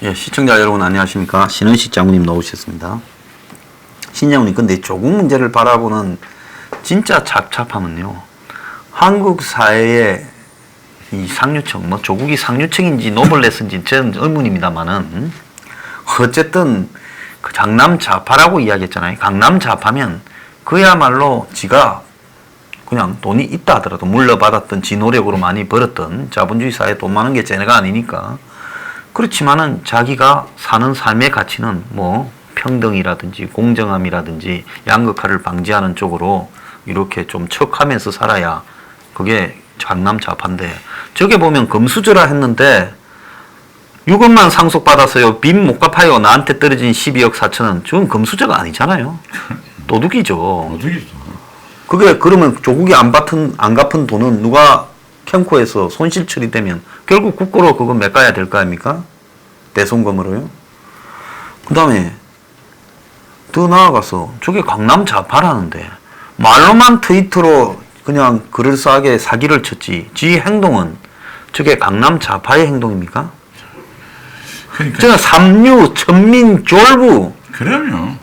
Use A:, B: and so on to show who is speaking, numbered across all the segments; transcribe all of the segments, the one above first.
A: 예, 시청자 여러분 안녕하십니까. 신은식 장군님 나오셨습니다. 신장군님, 근데 조국 문제를 바라보는 진짜 잡잡함은요, 한국 사회의 이 상류층, 뭐 조국이 상류층인지 노블레스인지 저는 의문입니다만은, 어쨌든 그 강남 좌파라고 이야기했잖아요. 강남 좌파면 그야말로 지가 그냥 돈이 있다 하더라도 물려받았던 지 노력으로 많이 벌었던 자본주의 사회에 돈 많은 게 쟤네가 아니니까. 그렇지만은 자기가 사는 삶의 가치는 뭐 평등이라든지 공정함이라든지 양극화를 방지하는 쪽으로 이렇게 좀 척하면서 살아야 그게 강남 좌파인데, 저게 보면 금수저라 했는데 6억만 상속받았어요. 빚 못 갚아요. 나한테 떨어진 12억 4천은. 저건 금수저가 아니잖아요. 도둑이죠.
B: 도둑이죠.
A: 그게 그러면 조국이 안 갚은 돈은 누가 캠코에서 손실 처리되면 결국 국고로 그거 메꿔야 될 거 아닙니까? 대손금으로요. 그 다음에 더 나아가서 저게 강남 좌파라는데 말로만 트위터로 그냥 그럴싸하게 사기를 쳤지, 지 행동은 저게 강남 좌파의 행동입니까?
B: 그러니까
A: 저는 삼류, 천민, 졸부
B: 그럼요.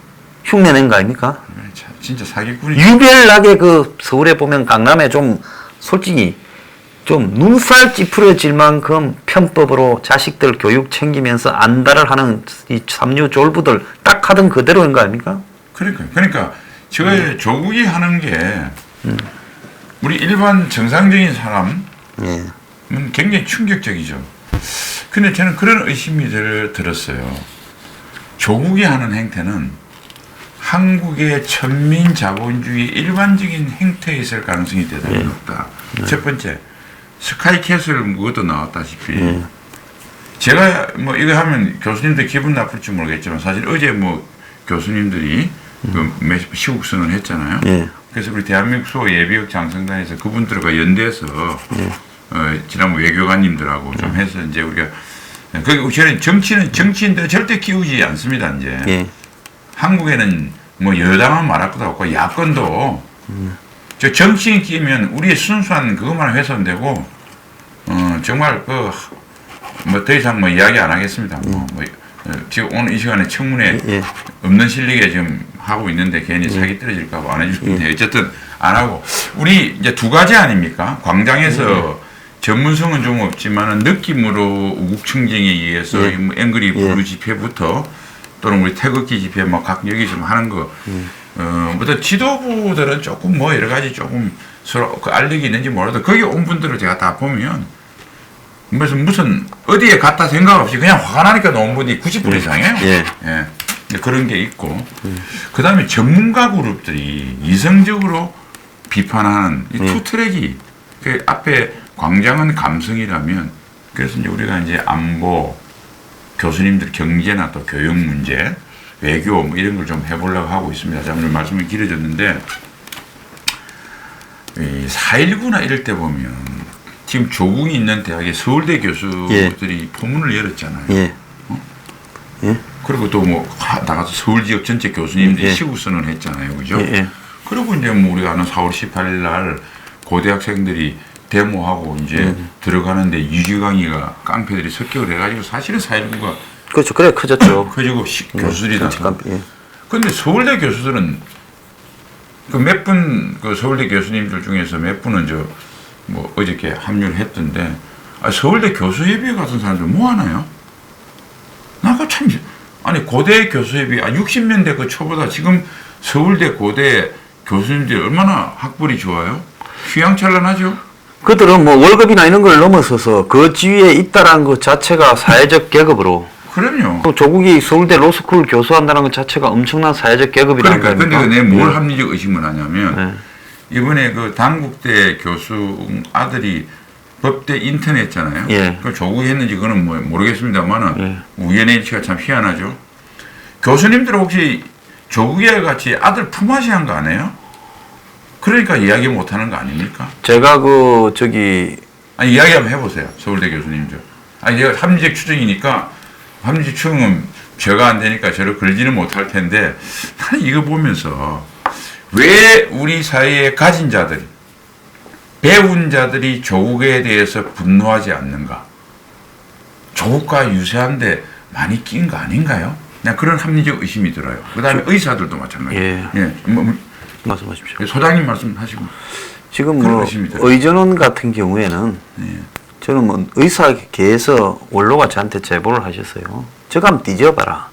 A: 흉내낸 거 아닙니까?
B: 진짜 사기꾼이.
A: 유별나게 그 서울에 보면 강남에 좀 솔직히 좀 눈살 찌푸려질 만큼 편법으로 자식들 교육 챙기면서 안달을 하는 이 삼류 졸부들 딱 하던 그대로인 거 아닙니까?
B: 그러니까 저 조국이 하는 게 우리 일반 정상적인 사람은
A: 예.
B: 굉장히 충격적이죠. 근데 저는 그런 의심이 들었어요. 조국이 하는 행태는 한국의 천민 자본주의 일반적인 행태에 있을 가능성이 대단히 높다. 첫 번째, 스카이캐슬 그것도 나왔다시피 제가 뭐 이거 하면 교수님들 기분 나쁠지 모르겠지만 사실 어제 뭐 교수님들이 그 시국선언을 했잖아요. 그래서 우리 대한민국 수호 예비역 장성단에서 그분들과 연대해서 지난번 외교관님들하고 좀 해서 이제 우리가 저는 정치인들 절대 키우지 않습니다. 이제 한국에는 뭐 여당은 말할 것도 없고 야권도 저 정치인 끼면 우리의 순수한 그것만 훼손되고 정말 그 뭐 더 이상 뭐 이야기 안 하겠습니다. 뭐 지금 오늘 이 시간에 청문회 없는 실력에 지금 하고 있는데 괜히 사기 떨어질까 봐 안 해주는데 어쨌든 안 하고 우리 이제 두 가지 아닙니까? 광장에서 전문성은 좀 없지만은 느낌으로 우국청정에 의해서 뭐 앵그리 블루 집회부터 또는 우리 태극기 집회 뭐 각 여기서 하는 거 뭐 지도부들은 조금 뭐 여러 가지 조금 서로 그 알력이 있는지 몰라도 거기 온 분들을 제가 다 보면 무슨 어디에 갔다 생각 없이 그냥 화가 나니까 나온 분이 90% 이상이에요. 예. 그런 게 있고 그 다음에 전문가 그룹들이 이성적으로 비판하는 이 투 트랙이 그 앞에 광장은 감성이라면 그래서 이제 우리가 이제 안보 교수님들 경제나 또 교육 문제 외교 뭐 이런 걸 좀 해보려고 하고 있습니다. 자, 오늘 말씀이 길어졌는데 4.19나 이럴 때 보면 지금 조국이 있는 대학의 서울대 교수들이 포문을 열었잖아요. 그리고 또 뭐 나가서 서울 지역 전체 교수님들이 시국선언을 했잖아요. 그죠? 그리고 이제 뭐 우리가 아는 4월 18일 날 고대학생들이 데모하고 이제 들어가는데 유지강이가 깡패들이 습격을 해가지고 사실은 4.19가
A: 그렇죠. 그래 커졌죠.
B: 커지고 교수들이 다. 근데 서울대 교수들은 그 몇 분 그 서울대 교수님들 중에서 몇 분은 저 뭐 어저께 합류를 했던데 서울대 교수협의회 같은 사람들 뭐 하나요? 나가 참 아니 고대 교수협의 60년대 그 초보다 지금 서울대 고대 교수님들이 얼마나 학벌이 좋아요? 휘황찬란하죠.
A: 그들은 뭐 월급이나 이런 걸 넘어서서 그 지위에 있다라는 것 자체가 사회적 계급으로.
B: 그럼요.
A: 또 조국이 서울대 로스쿨 교수한다는 것 자체가 엄청난 사회적 계급이라는 거니까.
B: 그러니까 근데 내가 뭘 합리적 의심을 하냐면 이번에 그 단국대 교수 아들이 법대 인턴 했잖아요. 그 조국이 했는지 그거는 뭐 모르겠습니다만은 우연의 일치가 참 희한하죠. 교수님들 혹시 조국이와 같이 아들 품앗이 한 거 아니에요? 그러니까 이야기 못 하는 거 아닙니까?
A: 제가
B: 아니, 이야기 한번 해보세요. 서울대 교수님들. 아니, 제가 합리적 추정이니까, 합리적 추정은 죄가 안 되니까 저를 걸지는 못할 텐데, 나는 이거 보면서, 왜 우리 사회의 가진 자들이, 배운 자들이 조국에 대해서 분노하지 않는가? 조국과 유사한데, 많이 낀 거 아닌가요? 그냥 그런 합리적 의심이 들어요. 그다음에 의사들도 마찬가지예요.
A: 예.
B: 뭐,
A: 말씀하십시오.
B: 소장님 말씀하시고.
A: 지금
B: 그런
A: 뭐
B: 의심이 들어요.
A: 의전원 같은 경우에는
B: 예.
A: 저는 뭐 의사계에서 원로가 저한테 제보를 하셨어요. 저거 한번 뒤져봐라.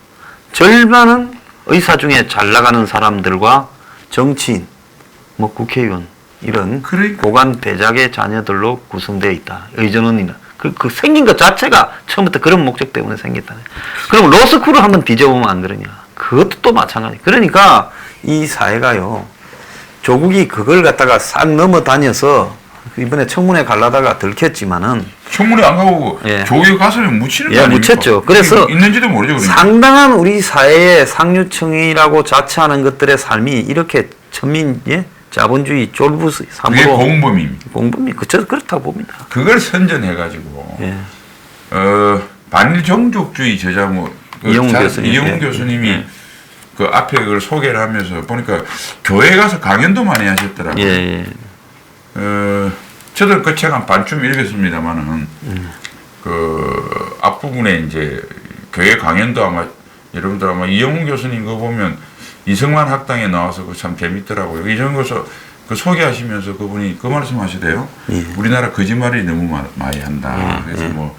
A: 절반은 의사 중에 잘 나가는 사람들과 정치인, 뭐 국회의원 이런
B: 그러니까.
A: 고관 대작의 자녀들로 구성되어 있다. 의전원이나 그 생긴 것 자체가 처음부터 그런 목적 때문에 생겼다. 그럼 로스쿨을 한번 뒤져보면 안 그러냐? 그것도 또 마찬가지. 그러니까 이 사회가요. 조국이 그걸 갖다가 싹 넘어다녀서 이번에 청문회 갈라다가 들켰지만은
B: 청문회 안 가고
A: 예.
B: 조계 가서는 묻히는 거
A: 예,
B: 아닙니까?
A: 묻혔죠. 그래서
B: 있는지도 모르죠. 그러니까.
A: 상당한 우리 사회의 상류층이라고 자처하는 것들의 삶이 이렇게 천민, 예? 자본주의 쫄부스
B: 그게
A: 삼으로
B: 공범입니다.
A: 공범이 그렇다고 봅니다.
B: 그걸 선전해가지고
A: 예.
B: 반일 종족주의 저자
A: 이영훈 교수님.
B: 이영훈
A: 예.
B: 교수님이
A: 예.
B: 그 앞에 그걸 소개를 하면서 보니까 교회 가서 강연도 많이 하셨더라고요.
A: 예.
B: 저도 그 책 한 반쯤 읽었습니다만은 그 앞부분에 이제 교회 강연도 아마 여러분들 아마 이영훈 교수님 거 보면 이승만 학당에 나와서 그 참 재밌더라고요. 이정훈 교수 그 소개하시면서 그분이 그 말씀하시대요.
A: 예.
B: 우리나라 거짓말이 너무 많이 한다.
A: 예.
B: 그래서
A: 예.
B: 뭐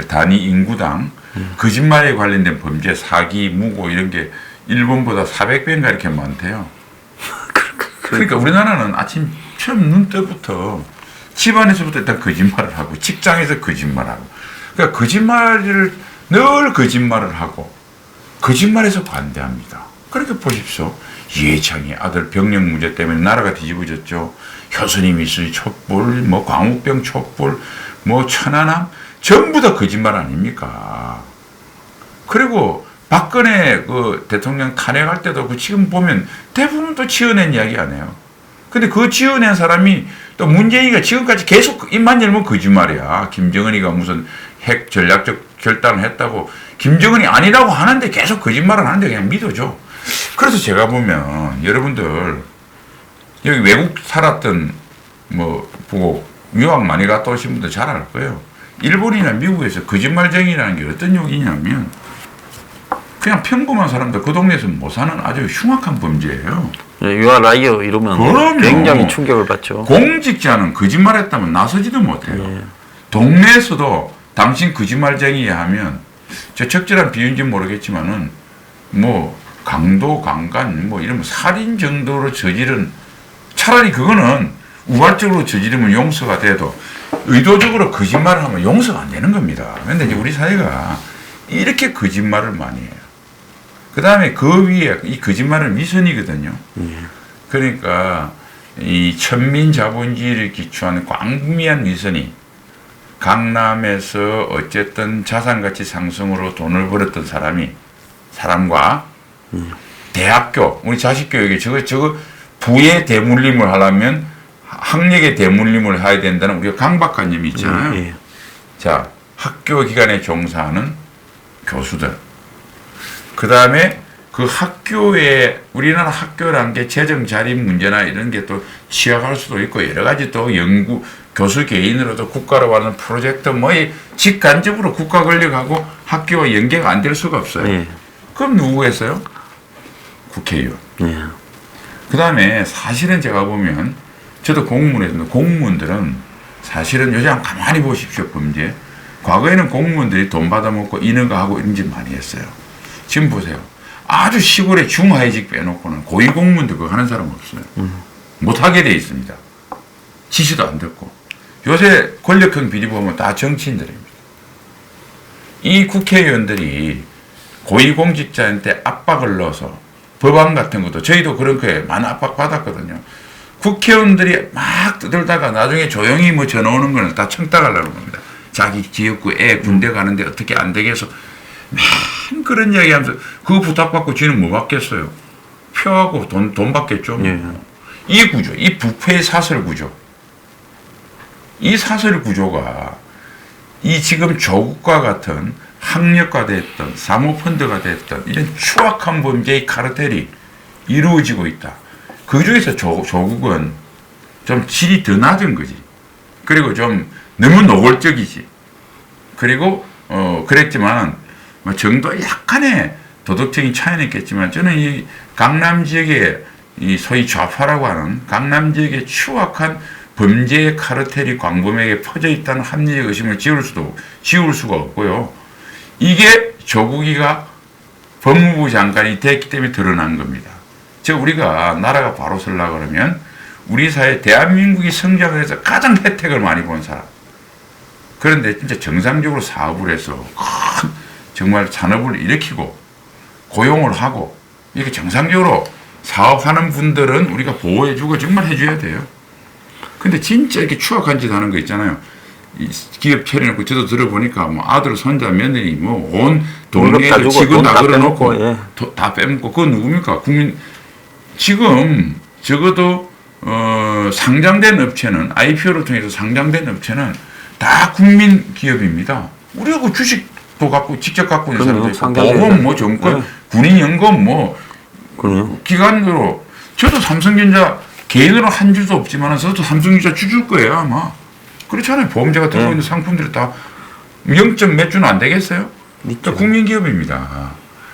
B: 단위 인구당 거짓말에 관련된 범죄, 사기, 무고 이런 게 일본보다 400배인가 이렇게 많대요. 그러니까 우리나라는 아침 처음 눈 때부터 집안에서부터 일단 거짓말을 하고 직장에서 거짓말하고 그러니까 거짓말을 늘 거짓말을 하고 거짓말에서 관대합니다. 그렇게 보십시오. 이해창이 아들 병력 문제 때문에 나라가 뒤집어졌죠. 효수님이 있으니 촛불, 뭐 광우병 촛불, 뭐 천안함 전부 다 거짓말 아닙니까? 그리고 박근혜 그 대통령 탄핵할 때도 그 지금 보면 대부분 또 지어낸 이야기 안 해요. 근데 그 지어낸 사람이 또 문재인이가 지금까지 계속 입만 열면 거짓말이야. 김정은이가 무슨 핵 전략적 결단을 했다고 김정은이 아니라고 하는데 계속 거짓말을 하는데 그냥 믿어줘. 그래서 제가 보면 여러분들 여기 외국 살았던 뭐 보고 유학 많이 갔다 오신 분들 잘 알 거예요. 일본이나 미국에서 거짓말쟁이라는 게 어떤 욕이냐면 그냥 평범한 사람들 그 동네에서 못 사는 아주 흉악한 범죄예요.
A: 유아 라이어 이러면
B: 그럼요.
A: 굉장히 충격을 받죠.
B: 공직자는 거짓말했다면 나서지도 못해요.
A: 예.
B: 동네에서도 당신 거짓말쟁이야 하면 저 적절한 비유인지 모르겠지만은 뭐 강도 강간 뭐 이런 살인 정도로 저지른 차라리 그거는 우발적으로 저지르면 용서가 돼도 의도적으로 거짓말을 하면 용서가 안 되는 겁니다. 그런데 이제 우리 사회가 이렇게 거짓말을 많이 해요. 그 다음에 그 위에 이 거짓말은 위선이거든요. 그러니까 이 천민 자본주의를 기초하는 광범위한 위선이 강남에서 어쨌든 자산가치 상승으로 돈을 벌었던 사람과 대학교, 우리 자식 교육에 저거 부의 대물림을 하려면 학력의 대물림을 해야 된다는 우리가 강박관념이 있잖아요.
A: 예.
B: 자, 학교 기관에 종사하는 교수들. 그 다음에 그 학교에, 우리나라 학교라는 게 재정 자립 문제나 이런 게 또 취약할 수도 있고 여러 가지 또 연구, 교수 개인으로도 국가로 하는 프로젝트 뭐 직간접으로 국가 권력하고 학교와 연계가 안 될 수가 없어요.
A: 예.
B: 그럼 누구 했어요? 국회의원.
A: 예.
B: 그 다음에 사실은 제가 보면 저도 공무원에서 공무원들은 사실은 요즘 가만히 보십시오. 범죄. 과거에는 공무원들이 돈 받아먹고 인허가하고 이런 짓 많이 했어요. 지금 보세요. 아주 시골의 중하위직 빼놓고는 고위공무원들 그거 하는 사람 없어요. 못하게 돼 있습니다. 지시도 안 듣고. 요새 권력형 비리 보면 다 정치인들입니다. 이 국회의원들이 고위공직자한테 압박을 넣어서 법안 같은 것도 저희도 그런 거에 많은 압박 받았거든요. 국회의원들이 막 떠들다가 나중에 조용히 뭐 전화오는 거는 다 청탁하려는 겁니다. 자기 지역구 애 군대 가는데 어떻게 안 되게 해서 맨 그런 이야기 하면서 그거 부탁받고 지는 뭐 받겠어요? 표하고 돈 받겠죠.
A: 예.
B: 이 구조, 이 부패의 사설 구조. 이 사설 구조가 이 지금 조국과 같은 학력화 됐던 사모펀드가 됐던 이런 추악한 범죄의 카르텔이 이루어지고 있다. 그 중에서 조국은 좀 질이 더 낮은 거지. 그리고 좀 너무 노골적이지. 그리고 그랬지만 뭐 정도 약간의 도덕적인 차이는 있겠지만 저는 이 강남 지역의 이 소위 좌파라고 하는 강남 지역의 추악한 범죄의 카르텔이 광범위하게 퍼져 있다는 합리적 의심을 지울 수가 없고요. 이게 조국이가 법무부 장관이 됐기 때문에 드러난 겁니다. 즉 우리가 나라가 바로 서려고 그러면 우리 사회 대한민국이 성장을 해서 가장 혜택을 많이 본 사람. 그런데 진짜 정상적으로 사업을 해서 정말 산업을 일으키고 고용을 하고 이렇게 정상적으로 사업하는 분들은 우리가 보호해주고 정말 해줘야 돼요. 근데 진짜 이렇게 추악한 짓 하는 거 있잖아요. 기업 차려놓고 저도 들어보니까 뭐 아들, 손자, 며느리 뭐 온 동네에 직원 다 걸어놓고
A: 예.
B: 다 빼먹고 그건 누굽니까? 국민 지금 적어도 상장된 업체는 IPO를 통해서 상장된 업체는 다 국민 기업입니다. 우리가 그 주식도 갖고 직접 갖고 있는 사람도 있고 보험 뭐 정권
A: 네.
B: 군인연금 뭐
A: 그럼요.
B: 기관으로 저도 삼성전자 개인으로 한 주도 없지만 저도 삼성전자 주줄 거예요 아마. 그렇잖아요. 보험자가 들고 있는 상품들이 다 0점 몇 주는 안 되겠어요?
A: 있죠.
B: 국민기업입니다.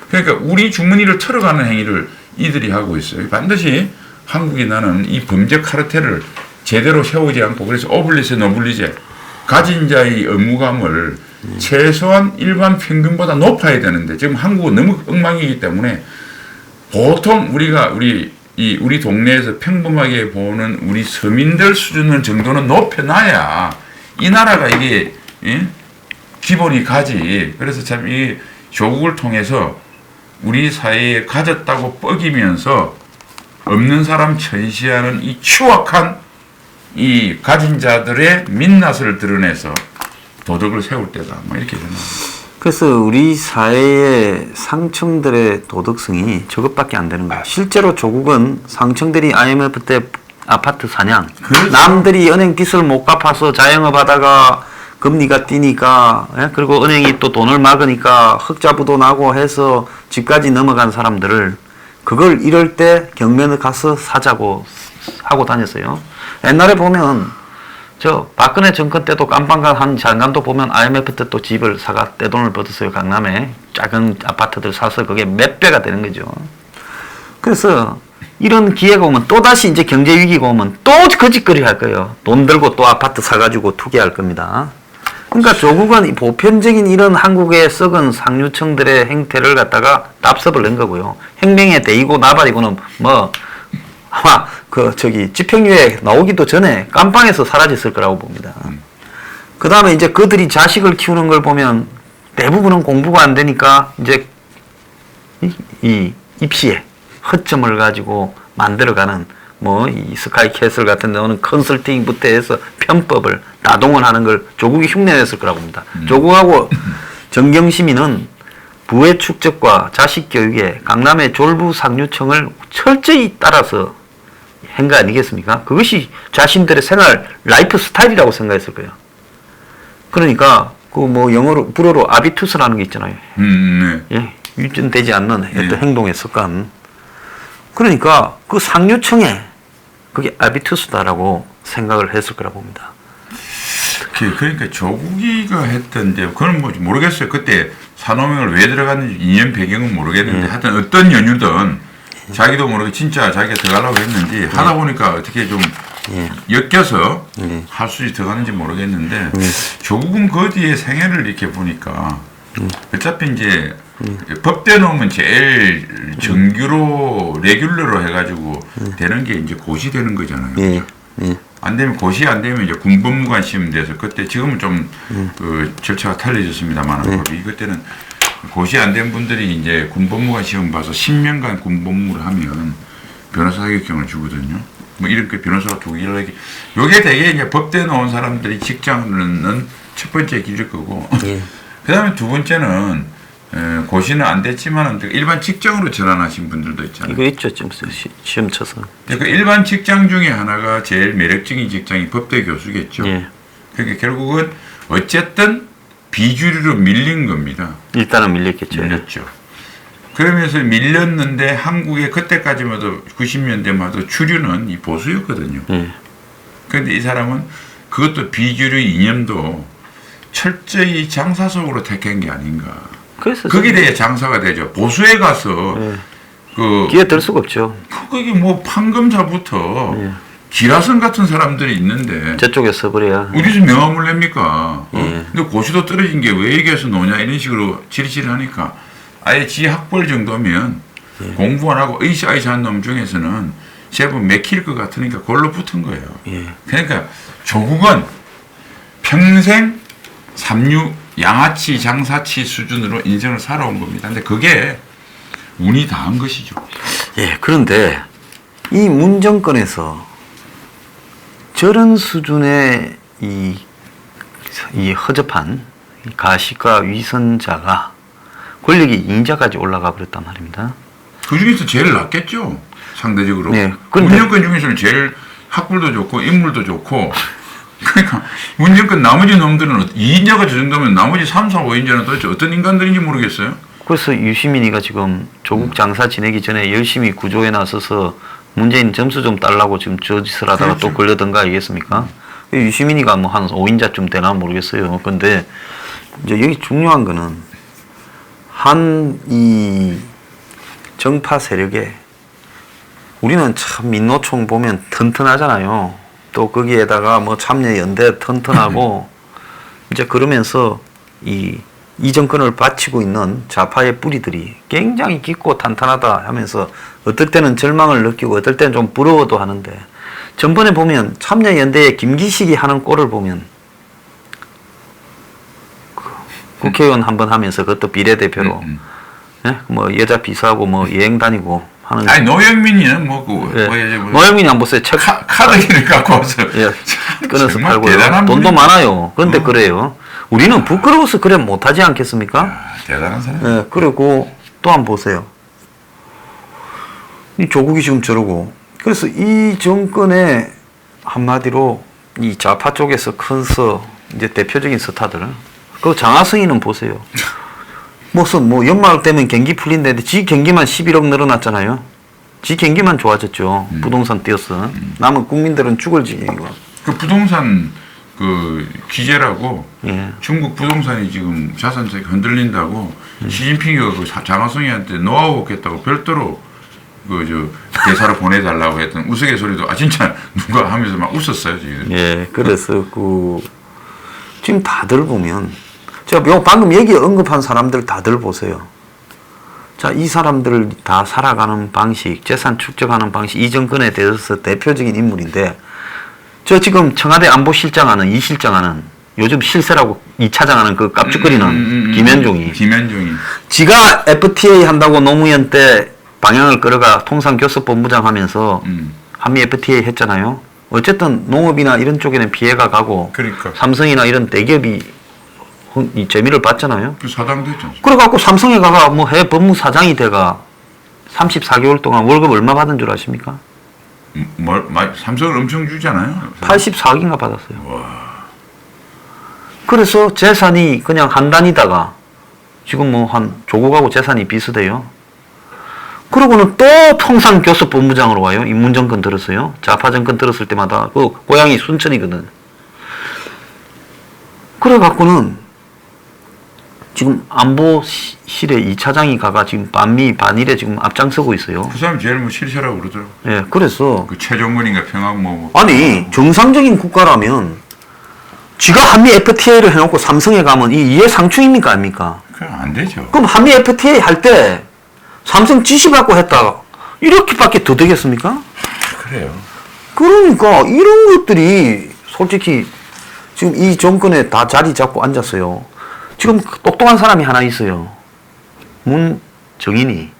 B: 그러니까 우리 주머니를 털어가는 행위를 이들이 하고 있어요. 반드시 한국이 나는 이 범죄 카르텔을 제대로 세우지 않고 그래서 오블리제 노블리제 가진 자의 의무감을 최소한 일반 평균보다 높아야 되는데 지금 한국은 너무 엉망이기 때문에 보통 우리 동네에서 평범하게 보는 우리 서민들 수준의 정도는 높여놔야 이 나라가 이게 기본이 가지. 그래서 참 이 조국을 통해서 우리 사회에 가졌다고 뻐기면서 없는 사람 천시하는 이 추악한 이 가진 자들의 민낯을 드러내서 도덕을 세울 때다. 뭐 이렇게 생각합니다.
A: 그래서 우리 사회의 상층들의 도덕성이 저것밖에 안 되는 거예요. 실제로 조국은 상층들이 IMF 때 아파트 사냥,
B: 그렇죠.
A: 남들이 은행 빚을 못 갚아서 자영업하다가 금리가 뛰니까, 그리고 은행이 또 돈을 막으니까 흑자부도 나고 해서 집까지 넘어간 사람들을 그걸 이럴 때 경매에 가서 사자고 하고 다녔어요. 옛날에 보면 저 박근혜 정권 때도 깜빵간 한 장관도 보면 IMF 때 또 집을 사가 떼돈을 벌었어요. 강남에 작은 아파트들 사서 그게 몇 배가 되는 거죠. 그래서 이런 기회가 오면 또다시 이제 경제 위기가 오면 또 거짓거리 할 거예요. 돈 들고 또 아파트 사가지고 투기할 겁니다. 그러니까 조국은 보편적인 이런 한국의 썩은 상류층들의 행태를 갖다가 답습을 낸 거고요. 행명에 대이고 나발이고는 뭐 아마 집행유예 나오기도 전에 깜빵에서 사라졌을 거라고 봅니다. 그 다음에 이제 그들이 자식을 키우는 걸 보면 대부분은 공부가 안 되니까 이제 이 입시에 허점을 가지고 만들어가는 뭐 이 스카이캐슬 같은 데는 컨설팅부터 해서 편법을 다 동원하는 걸 조국이 흉내냈을 거라고 봅니다. 조국하고 정경심이는 부의 축적과 자식 교육에 강남의 졸부 상류층을 철저히 따라서 한 거 아니겠습니까? 그것이 자신들의 생활 라이프 스타일이라고 생각했을 거예요. 그러니까 그 뭐 영어로 불어로 아비투스라는 게 있잖아요.
B: 네.
A: 예, 유전되지 않는 어떤 행동의 습관. 그러니까 그 상류층에 그게 아비투스다라고 생각을 했을 거라고 봅니다.
B: 그러니까 조국이가 했던데 그건 뭐 모르겠어요. 그때 산호명을 왜 들어갔는지 이념 배경은 모르겠는데 하여튼 어떤 연유든 자기도 모르게 진짜 자기가 들어가려고 했는지 하다 보니까 어떻게 좀 엮여서 할 수 있이 들어가는지 모르겠는데 조국은 그 뒤에 생애를 이렇게 보니까 어차피 이제 법대 놓으면 제일 정규로 레귤러로 해가지고 되는 게 이제 고시 되는 거잖아요. 그렇죠? 안 되면 고시 안 되면 이제 군법무관 시험 돼서 그때 지금은 좀 그 절차가 달라졌습니다만 그때는 고시 안 된 분들이 이제 군법무관 시험 봐서 10년간 군법무를 하면 변호사 자격증을 주거든요. 뭐 이렇게 변호사가 두 개를 하게. 요게 되게 이제 법대 나온 사람들이 직장은 첫 번째 길일 거고. 그 다음에 두 번째는 고시는 안 됐지만 일반 직장으로 전환하신 분들도 있잖아요.
A: 이거 있죠. 좀 시험 쳐서.
B: 그 일반 직장 중에 하나가 제일 매력적인 직장이 법대 교수겠죠. 그러니까 결국은 어쨌든 비주류로 밀린 겁니다. 일단은
A: 밀렸겠죠.
B: 밀렸죠. 그러면서 밀렸는데 한국에 그때까지만 해도 90년대만 해도 주류는 이 보수였거든요. 그런데 이 사람은 그것도 비주류 이념도 철저히 장사 속으로 택한 게 아닌가.
A: 그래서
B: 거기에 대해 장사가 되죠. 보수에 가서
A: 예.
B: 그
A: 기회 들 수가 없죠.
B: 거기 뭐 판검사부터
A: 예.
B: 기라성 같은 사람들이 있는데
A: 저쪽에 써버려야.
B: 우리 집 명함을 냅니까?
A: 예.
B: 근데 고시도 떨어진 게 왜 얘기해서 노냐 이런 식으로 지리지리 하니까 아예 지 학벌 정도면
A: 예.
B: 공부 안 하고 의시아이시 한 놈 중에서는 제법 맥힐 것 같으니까 그걸로 붙은 거예요.
A: 예.
B: 그러니까 조국은 평생 삼류 양아치 장사치 수준으로 인생을 살아온 겁니다. 근데 그게 운이 다한 것이죠.
A: 예, 그런데 이 문정권에서 저런 수준의 이 허접한 이 가시가 위선자가 권력이 인자까지 올라가 버렸단 말입니다.
B: 그 중에서 제일 낫겠죠. 상대적으로.
A: 네, 그런데-
B: 문정권 중에서는 제일 학벌도 좋고 인물도 좋고 그러니까 문정권 나머지 놈들은 2인자가 저 정도면 나머지 3, 4, 5인자는 도대체 어떤 인간들인지 모르겠어요.
A: 그래서 유시민이가 지금 조국 장사 지내기 전에 열심히 구조에 나서서 문재인 점수 좀 달라고 지금 저 짓을 하다가
B: 그렇죠.
A: 또 걸려든 거 아니겠습니까? 유시민이가 뭐 한 5인자쯤 되나 모르겠어요. 근데 이제 여기 중요한 거는 한 이 정파 세력에 우리는 참 민노총 보면 튼튼하잖아요. 또 거기에다가 뭐 참여연대 튼튼하고 이제 그러면서 이 정권을 바치고 있는 좌파의 뿌리들이 굉장히 깊고 탄탄하다 하면서 어떨 때는 절망을 느끼고 어떨 때는 좀 부러워도 하는데 전번에 보면 참여연대의 김기식이 하는 꼴을 보면 국회의원 한번 하면서 그것도 비례대표로 예? 뭐 여자 비서하고 뭐 여행 다니고 하는
B: 아니 노영민이는 뭐그
A: 예. 노영민이 안 보세요. 책
B: 카드기를 갖고 와서
A: 예. 끊어서
B: 정말
A: 팔고요.
B: 대단한
A: 돈도
B: 분이네.
A: 많아요. 그런데 그래요. 우리는 부끄러워서 그래 못하지 않겠습니까?
B: 아, 대단한 사람.
A: 예, 그리고 또 한 번 보세요. 이 조국이 지금 저러고. 그래서 이 정권의 한마디로 이 좌파 쪽에서 큰서 이제 대표적인 스타들. 그 장하성이는 보세요. 무슨 뭐 연말 되면 경기 풀린다는데 지 경기만 11억 늘어났잖아요. 지 경기만 좋아졌죠. 부동산 뛰었어. 남은 국민들은 죽을 지경이고.
B: 그 부동산 그 규제라고
A: 예.
B: 중국 부동산이 지금 자산세가 흔들린다고 시진핑이가 그 장하성이한테 노하우 얻겠다고 별도로 그 저 대사로 보내달라고 했던 우스갯소리도 아 진짜 누가 하면서 막 웃었어요 지금.
A: 예, 그래서 그 지금 다들 보면 제가 요 방금 얘기 언급한 사람들 다들 보세요. 자, 이 사람들 다 살아가는 방식, 재산 축적하는 방식, 이 정권에 대해서 대표적인 인물인데 저 지금 청와대 안보실장하는 이 실장하는 요즘 실세라고 2차장하는 그 깝죽거리는 김현종이 지가 FTA 한다고 노무현 때 방향을 끌어가 통상교섭본부장 하면서 한미 FTA 했잖아요. 어쨌든 농업이나 이런 쪽에는 피해가 가고
B: 그러니까.
A: 삼성이나 이런 대기업이 이 재미를 봤잖아요.
B: 그 사당도 했죠.
A: 그래갖고 삼성에 가가 뭐 해외 법무사장이 돼가 34개월 동안 월급 얼마 받은 줄 아십니까?
B: 삼성을 엄청 주잖아요.
A: 84억인가 받았어요. 그래서 재산이 그냥 한 단위다가 지금 뭐 한 조국하고 재산이 비슷해요. 그러고는 또 통상교섭본부장으로 와요. 인문정권 들었어요. 좌파 정권 들었을 때마다 그 고향이 순천이거든. 그래갖고는 지금 안보실에 2차장이 가가 지금 반미 반일에 지금 앞장서고 있어요.
B: 그 사람이 제일 뭐 실세라고 그러더라고.
A: 예, 그래서
B: 그 최종근인가 평양 뭐.
A: 아니 정상적인 국가라면 지가 한미 FTA를 해놓고 삼성에 가면 이 이해상충입니까 아닙니까?
B: 그럼 안 되죠.
A: 그럼 한미 FTA 할 때 삼성 지시받고 했다 이렇게밖에 더 되겠습니까?
B: 그래요.
A: 그러니까 이런 것들이 솔직히 지금 이 정권에 다 자리 잡고 앉았어요. 지금 똑똑한 사람이 하나 있어요. 문정인이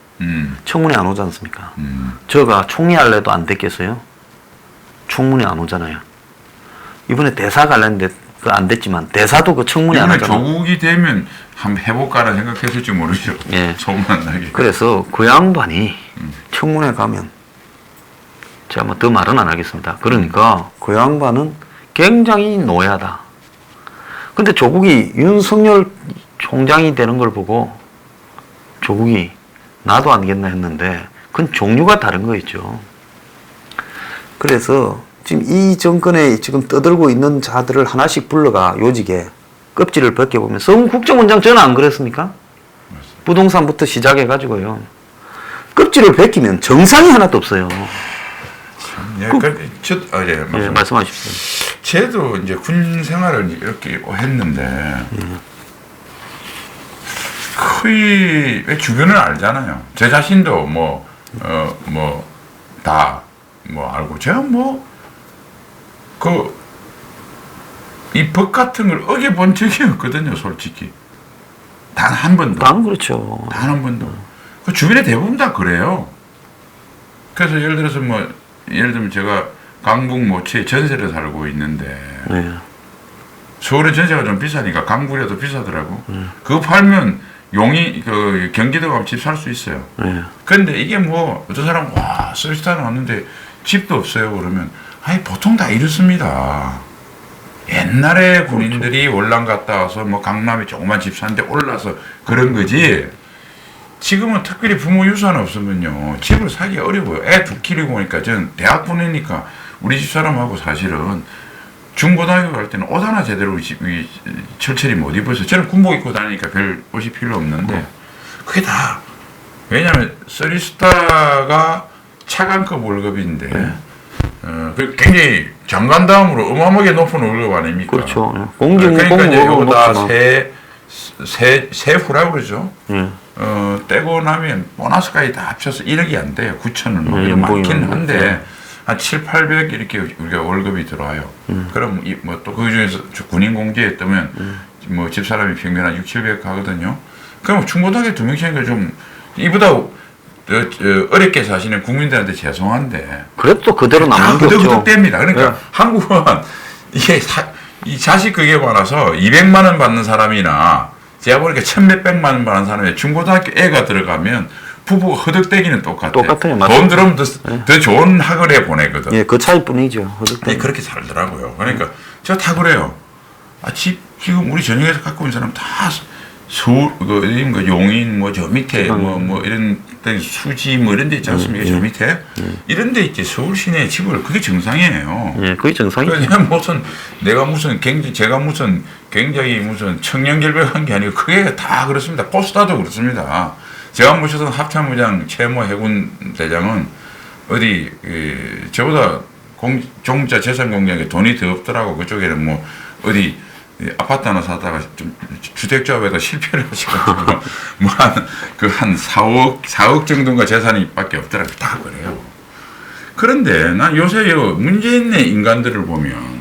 A: 청문회 안 오지 않습니까? 저가 총리할래도 안 됐겠어요? 청문회 안 오잖아요. 이번에 대사 갈랬는데 그 안 됐지만 대사도 그 청문회 안
B: 이번에
A: 하잖아요.
B: 조국이 되면 한번 해볼까라 생각했을지 모르죠.
A: 예.
B: 소문만 나게.
A: 그래서 그 양반이 청문회 가면 제가 뭐 더 말은 안 하겠습니다. 그러니까 그 양반은 굉장히 노야다. 근데 조국이 윤석열 총장이 되는 걸 보고 조국이 나도 안겠나 했는데 그건 종류가 다른 거였죠. 그래서 지금 이 정권에 지금 떠들고 있는 자들을 하나씩 불러가 요직에 껍질을 벗겨보면 성 국정원장 저는 안 그랬습니까? 부동산부터 시작해가지고요. 껍질을 벗기면 정상이 하나도 없어요.
B: 예,
A: 예, 말씀하십시오.
B: 쟤도 이제 군 생활을 이렇게 했는데 거의 왜 주변을 알잖아요. 제 자신도 다 알고 제가 이 법 같은 걸 어겨본 적이 없거든요, 솔직히. 단 한 번도.
A: 그렇죠.
B: 단 한 번도. 그 주변에 대부분 다 그래요. 그래서 예를 들면 제가 강북 모처에 전세를 살고 있는데
A: 네.
B: 서울의 전세가 좀 비싸니까 강북이라도 비싸더라고. 그거 팔면 경기도 가면 집 살 수 있어요.
A: 네.
B: 근데 이게 어떤 사람 서울시타는 왔는데 집도 없어요. 그러면 보통 다 이렇습니다. 옛날에 군인들이 월남 갔다 와서 강남에 조그만 집 사는데 올라서 그런 거지. 지금은 특별히 부모 유산 없으면요 집을 사기 어려워요. 애 두 키우고 보니까 저는 대학 보내니까 우리 집 사람하고 사실은 중고등학교 갈 때는 옷 하나 제대로 철철히 못 입어서 저는 군복 입고 다니니까 별 옷이 필요 없는데 그게 다 왜냐하면 쓰리스타가 차관급 월급인데 굉장히 장관 다음으로 어마어마하게 높은 월급 아닙니까?
A: 그렇죠. 공직
B: 그러니까 이제
A: 공무원
B: 이거 다 세후라고 그러죠. 떼고 나면 보너스까지 다 합쳐서 1억이 안 돼요. 9천은 이런 많긴 한데 한 7, 800 이렇게 우리가 월급이 들어와요. 그럼 또 그 중에서 군인 공제에 뜨면 집사람이 평균 한 6, 700 하거든요. 그럼 중고등학교 2명씩이니까 좀 이보다 어렵게 사시는 국민들한테 죄송한데
A: 그래도 또 그대로 남는 게 없죠.
B: 끄덕끄덕댑니다. 그러니까 한국은 이게 이 자식 그게 많아서 200만 원 받는 사람이나 제가 보니까 1,몇백만 원 받는 사람이 중고등학교 애가 들어가면 부부가 허덕대기는 똑같아요.
A: 똑같아요.
B: 돈 들으면 더 좋은 학원에 보내거든.
A: 예, 그 차이뿐이죠. 허덕대기.
B: 그렇게 살더라고요. 그러니까 제가 다 그래요. 지금 우리 전역에서 갖고 온 사람 다 서울, 용인, 저 밑에, 이런 데 수지, 이런 데 있지 않습니까? 저 밑에. 이런 데 있지. 서울 시내에 집을, 그게 정상이에요.
A: 예, 그게 정상이죠.
B: 제가 굉장히 청년결백한 게 아니고, 그게 다 그렇습니다. 포스타도 그렇습니다. 제가 모셨던 합참의장 최모 해군 대장은 저보다 종자 재산 공략에 돈이 더 없더라고. 그쪽에는 아파트 하나 사다가 좀 주택조합에다 실패를 하셔가지고 한 4억 정도가 재산이 밖에 없더라고요. 다 그래요. 그런데 난 요새 문재인의 인간들을 보면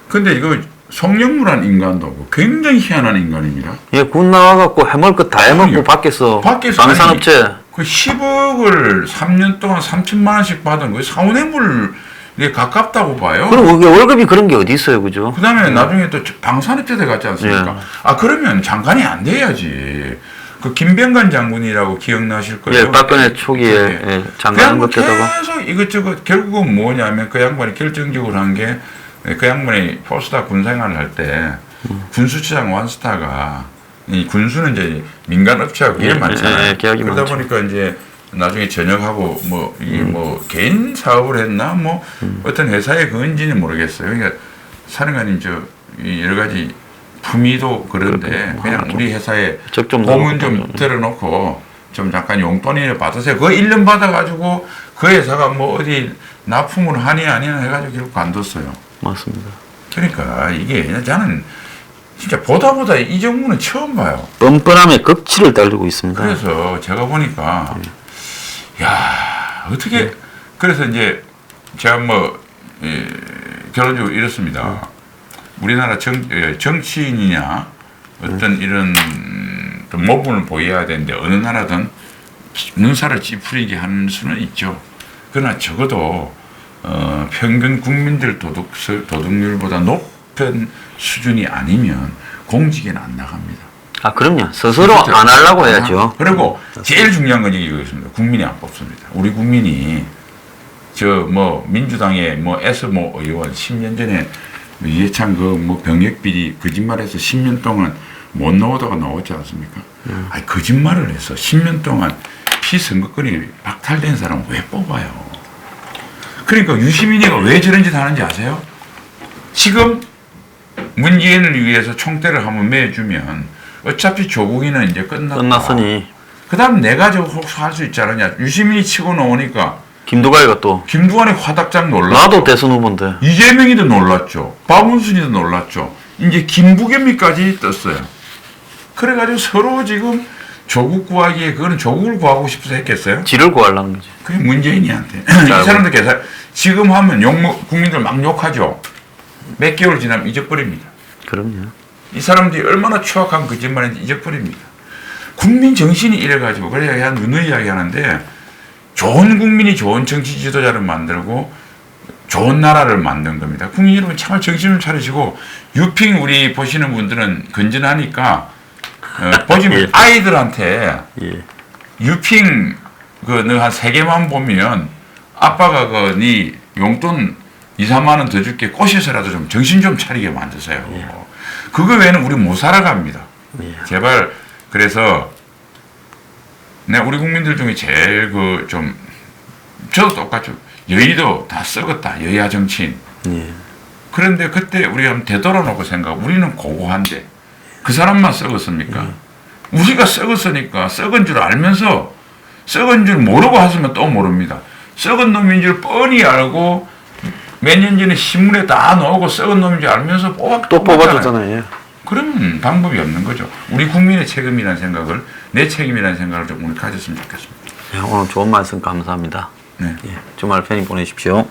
B: 근데 이거 송영무란 인간도 없고 굉장히 희한한 인간입니다.
A: 예, 군 나와갖고 해먹을 거 다 해먹고 밖에서 방산업체
B: 그 10억을 3년 동안 3천만 원씩 받은 거 사원회물 이게 가깝다고 봐요.
A: 그럼 월급이 그런 게 어디 있어요, 그죠?
B: 그 다음에 나중에 또 방산업체들 갔지 않습니까? 그러면 장관이 안 돼야지. 그 김병관 장군이라고 기억나실 거예요.
A: 예, 박근혜 초기에 장관 것에다가
B: 계속 이것저것 결국은 뭐냐면 그 양반이 결정적으로 한 게 그 양반이 포스타 군생활을 할 때 군수처장 원스타가 이 군수는 이제 민간 업체하고 일 많잖아요. 그러다
A: 많죠.
B: 보니까 이제 나중에 전역하고 개인 사업을 했나 어떤 회사에 그건지는 모르겠어요. 그러니까 사령관님 여러 가지 품위도 그런데 그냥 우리 회사에 공은 좀 들어놓고 좀 잠깐 용돈이나 받으세요. 그거 1년 받아가지고 그 회사가 어디 납품을 하니 아니냐 해가지고 결국 관뒀어요.
A: 맞습니다.
B: 그러니까 이게 저는 진짜 보다 이 정부는 처음 봐요.
A: 뻔뻔함에 극치를 달리고 있습니다.
B: 그래서 제가 보니까 어떻게 그래서 이제 제가 결론적으로 이렇습니다. 우리나라 정치인이냐 어떤 이런 모범을 보여야 되는데 어느 나라든 눈살을 찌푸리게 하는 수는 있죠. 그러나 적어도 평균 국민들 도덕률보다 높은 수준이 아니면 공직에는 안 나갑니다.
A: 그럼요. 스스로 안 하려고 해야죠.
B: 그리고 제일 중요한 건 이거였습니다. 국민이 안 뽑습니다. 우리 국민이 민주당의 S 의원 10년 전에 이해찬 병역비리 거짓말해서 10년 동안 못 나오다가 나왔지 않습니까? 거짓말을 해서 10년 동안 피선거권이 박탈된 사람 왜 뽑아요? 그러니까 유시민이가 왜 저런 짓 하는지 아세요? 지금 문재인을 위해서 총대를 한번 매주면 어차피 조국이는 이제
A: 끝났으니
B: 그다음 내가 저거 혹시 할 수 있지 않느냐. 유시민이 치고 나오니까
A: 김두관이가 또
B: 김두관이 화닥장 놀랐죠.
A: 나도 대선 후보인데.
B: 이재명이도 놀랐죠. 박문순이도 놀랐죠. 이제 김부겸이까지 떴어요. 그래가지고 서로 지금 조국 구하기에 그거는 조국을 구하고 싶어서 했겠어요?
A: 지를 구하려는 거지.
B: 그게 문재인이한테. 이 사람들 계산 지금 하면 국민들 막 욕하죠. 몇 개월 지나면 잊어버립니다.
A: 그럼요.
B: 이 사람들이 얼마나 추악한 거짓말인지 잊어버립니다. 국민 정신이 이래가지고 그래야 누누이 이야기하는데 좋은 국민이 좋은 정치 지도자를 만들고 좋은 나라를 만든 겁니다. 국민 여러분 정말 정신을 차리시고 유핑 우리 보시는 분들은 건전하니까 보시면
A: 예.
B: 아이들한테
A: 예.
B: 유핑 그너한 3개만 보면 아빠가 그 네 용돈 2, 3만 원 더 줄게 꼬셔서라도 좀 정신 좀 차리게 만드세요.
A: 예.
B: 그거 외에는 우리 못 살아갑니다.
A: 예.
B: 제발 그래서 우리 국민들 중에 제일 그 좀 저도 똑같죠. 여의도 다 썩었다. 여야 정치인.
A: 예.
B: 그런데 그때 우리가 한번 되돌아놓고 생각. 우리는 고고한데 그 사람만 썩었습니까? 우리가 썩었으니까 썩은 줄 알면서 썩은 줄 모르고 하시면 또 모릅니다. 썩은 놈인 줄 뻔히 알고 몇 년 전에 신문에 다 나오고 썩은 놈인 줄 알면서
A: 또 뽑아줬잖아요.
B: 그러면 방법이 없는 거죠. 우리 국민의 책임이라는 생각을 내 책임이라는 생각을 좀 우리 가졌으면 좋겠습니다.
A: 예, 오늘 좋은 말씀 감사합니다.
B: 네.
A: 예, 주말 편히 보내십시오.